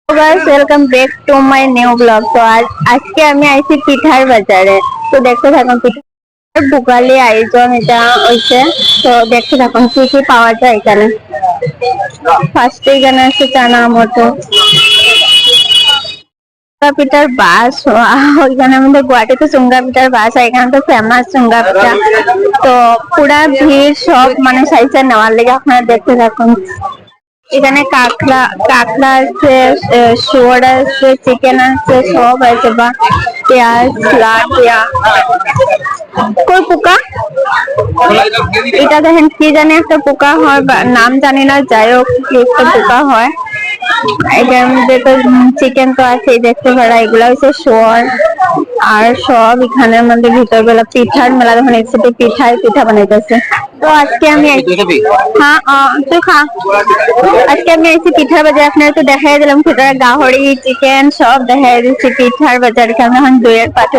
Guys welcome back to my new blog. তো আজকে আমি আইছি পিঠার বাজারে। তো দেখতে থাকুন পিঠার ভোগালী আয়োজন এটা হইছে। তো দেখতে থাকুন কি কি পাওয়া যায় এখানে। ফার্স্টে এখানে আছে চানা মটর, পিঠার বাস। ওইখানে আমাদের গুয়াহাটিতে চুঙ্গা পিঠার বাস, এখানে তো ফেমাস চুঙ্গা পিঠা। তো পুরা ভিড় সব মানে সাইজে নেওয়ার লেগে আপনারা দেখতে থাকুন। এখানে কাঁকড়া কাঁকড়া আছে, শুয়োর আছে, চিকেন আছে, সব আছে। বা পেঁয়াজ লাটিয়া কই পোকা, এটা দেখেন কি জানি একটা পোকা হয়, নাম জানি না, যাই হোক কি একটা পোকা হয়। এটার মধ্যে তো চিকেন তো আছে দেখতে পারা, এগুলা হচ্ছে শুয়োর। আর সব এখানের মধ্যে ভিতর বেলা পিঠার মেলা, যখন একসাথে পিঠা বানাইতেছে। তো আজকে আমি হ্যাঁ তুই খা। আজকে আমি এসেছি পিঠার বাজার, আপনার তো দেখাই দিলাম ভিতরে গাহরি চিকেন সব দেখাই দিচ্ছি। পিঠার বাজার কেমন এখন দইয়ের পাঠে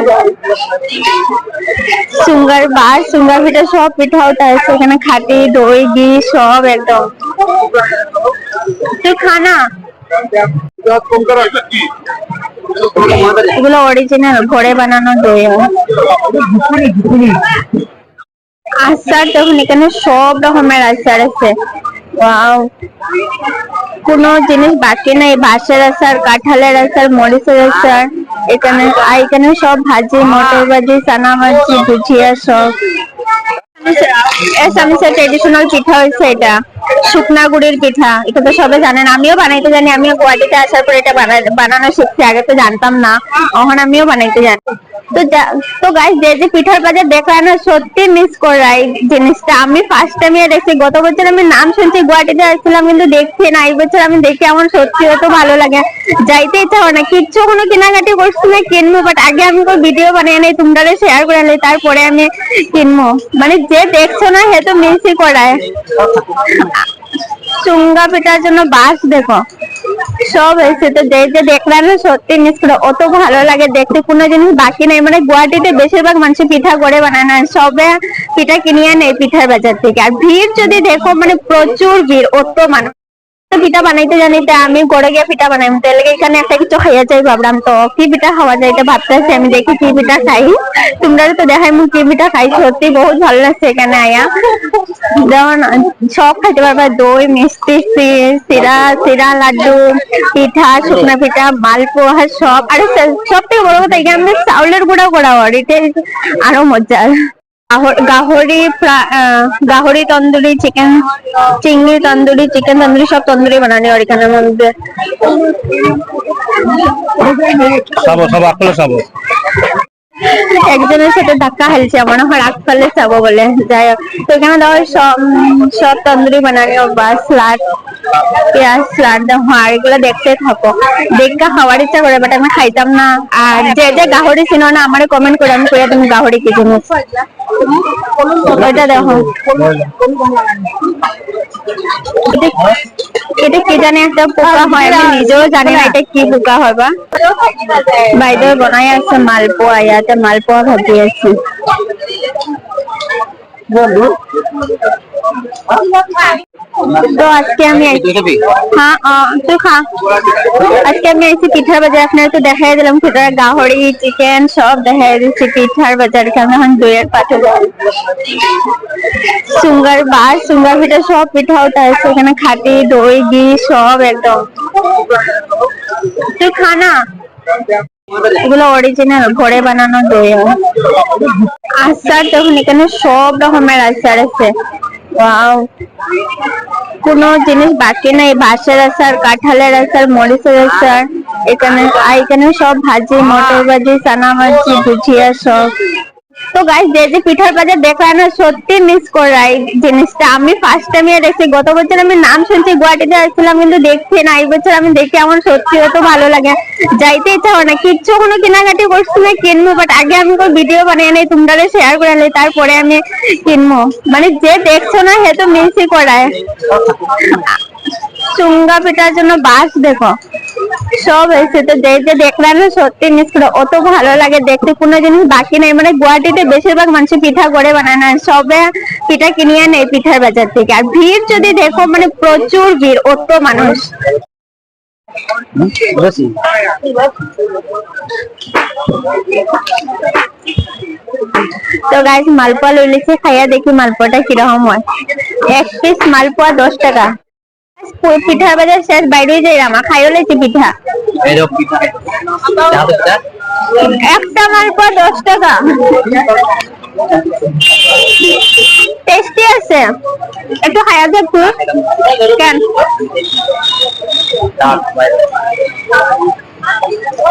সুঙ্গার বাস, সুঙ্গার পিঠা সব পিঠা ওটা আছে এখানে, খাটি দই ঘি সব একদম। তুই খানা, এগুলো অরিজিনাল ঘরে বানানো দই। আচার দেখুন এখানে সব রকমের আচার আছে। ওয়াও, কোনো জিনিস বাকি নাই। বাঁশের আচার, কাঁঠালের আচার, মরিচের আচার। এখানে সব ভাজি, মটর ভাজি, চানা ভাজি, ভুজিয়া সব। ট্রেডিশনাল পিঠা হয়েছে এটা, শুকনা গুড়ির পিঠা। এটা তো সবাই জানেন, আমিও বানাইতে জানি। আমিও গুয়াহাটিতে আসার পর এটা বানানো শিখছি, আগে তো জানতাম না, এখন আমিও বানাইতে জানি। তো গাইস, যে পিঠার বাজার দেখলাম না, সত্যি মিস করা এই জিনিসটা। আমি ফার্স্ট টাইম দেখছি, গত বছর আমি নাম শুনছি, গুয়াহাটিতে আসছিলাম কিন্তু দেখছি না। এই বছর আমি দেখি, আমার সত্যি অত ভালো লাগে, যাইতে ইচ্ছা হয় না। কিচ্ছু কোনো কেনাকাটি করছি না, কিনবো, বাট আগে আমি ভিডিও বানিয়ে নেই, তোমরা শেয়ার করে নেই, তারপরে আমি কিনবো। মানে যে দেখছো না হে তো মিসই করায়। চুঙ্গা পিঠার জন্য বাস দেখো সব এসে। তো যে দেখলাম না, সত্যি মিস করে, অত ভালো লাগে দেখতে, কোনো জিনিস বাকি নেই। মানে গুয়াহাটিতে বেশিরভাগ মানুষ পিঠা করে বানায় না, সবে পিঠা কিনিয়ে নেই পিঠার বাজার থেকে। আর ভিড় যদি দেখো, মানে প্রচুর ভিড়, অত মানুষ। পিঠা বানাইতে জানি, তা আমি ঘরে গিয়ে পিঠা বানাই, তাহলে এখানে একটা কিছু খাইয়া যাই ভাবলাম। তো কি পিঠা খাওয়া যায় এটা ভাবতেছি, আমি দেখি কি পিঠা খাই। তোমরা তো দেখাই মু কি পিঠা খাই, সত্যি বহুত ভালো লাগছে এখানে আয়া। যেমন সব খাইতে পারবা, দই মিষ্টি, সিরা লাড্ডু, পিঠা, শুকনা পিঠা, মালপোয়া সব। আর সব থেকে বড় কথা, এখানে চাউলের গুঁড়া করা হয়, এটা আরো মজার। গাহরি তন্দুরি, চিকেন চিংড়ি তন্দুরি, চিকেন তন্দুরি, সব তন্দুরি বানানি হয় এখানের মধ্যে। একজনের সাথে ধাক্কা খেলছে, মনে হয় রাগ ফেলে যাবো বলে। যাই হোক, তো এখানে দেওয়া সব তন্দুরি বানানি বা স্লাড, পেঁয়াজ স্লাড দেওয়া। আর এগুলো দেখতে থাকো, দেখতে খাওয়ার ইচ্ছা করে, বাট আমি খাইতাম না। আর যে গাহরি ছিল না, আমার কমেন্ট করে, আমি কইয়া তুমি গাহরি কি জিনিস ওইটা দেখো। এটা কি জানি একটা পোকা হয়, আমি নিজেও জানি না এটা কি পোকা হয়। বা বাইরে বানাই আছে মালপোয়া, ইয়াতে মালপোয়া ভাজি আছে। তো আজকে আমি তুই খা। আজকে আমি আইছি পিঠার বাজার, আপনার তো দেখাই দিলাম ভিতরে গাহরি চিকেন সব দেখাই দিচ্ছি। পিঠার বাজার কেমন এখন দইয়ের পাঠে সুঙ্গার বাস, সুঙ্গার পিঠা সব পিঠা ওটা আছে এখানে, খাটি দই ঘি সব একদম। তুই খানা, এগুলো অরিজিনাল ঘরে বানানো দই। আচার দেখুন এখানে সব রকমের আচার আছে। ওয়াও, কোনো জিনিস বাকি নাই। বাঁশের আচার, কাঁঠালের আচার, মরিচের আচার। এখানে সব ভাজি, মটর ভাজি, চানা ভাজি, ভুজিয়া সব। তো গাইস, যে পিঠার বাজার দেখলাম না, সত্যি মিস করা এই জিনিসটা। আমি ফার্স্ট টাইম দেখছি, গত বছর আমি নাম শুনছি, গুয়াহাটিতে আসছিলাম কিন্তু দেখছি না। এই বছর আমি দেখি, আমার সত্যি অত ভালো লাগে, যাইতে ইচ্ছা হয় না। কিচ্ছু কোনো কেনাকাটি করছি না, কিনবো, বাট আগে আমি ভিডিও বানিয়ে নেই, তোমরা শেয়ার করে নেই, তারপরে আমি কিনবো। মানে যে দেখছো না হে তো মিসই করায়। চুঙ্গা পিঠার জন্য বাস দেখো সব এসে। তো যে দেখলাম না, সত্যি মিস করে, অত ভালো লাগে দেখতে, কোনো জিনিস বাকি নাই। মানে গুয়াহাটিতে বেশিরভাগ মানুষ পিঠা করে বানায় না, সবে পিঠা কিনিয়ে নেই পিঠার বাজার থেকে। আর ভিড় যদি দেখো, মানে প্রচুর ভিড়, অত মানুষ। বসি তো গাইস মালপোয়া লই লেছি, খাইয়া দেখি মালপোয়াটা কিরকম হয়। 1 পিস মালপোয়া 10 টাকা। পিঠার বাজার শেষ, বাইরে যাই আমা খাইও লেছি পিঠা। এরকম পিঠা একটা মালপোয়া 10 টাকা। টেস্টি আছে, একটু খাইয়া দেখো কেন।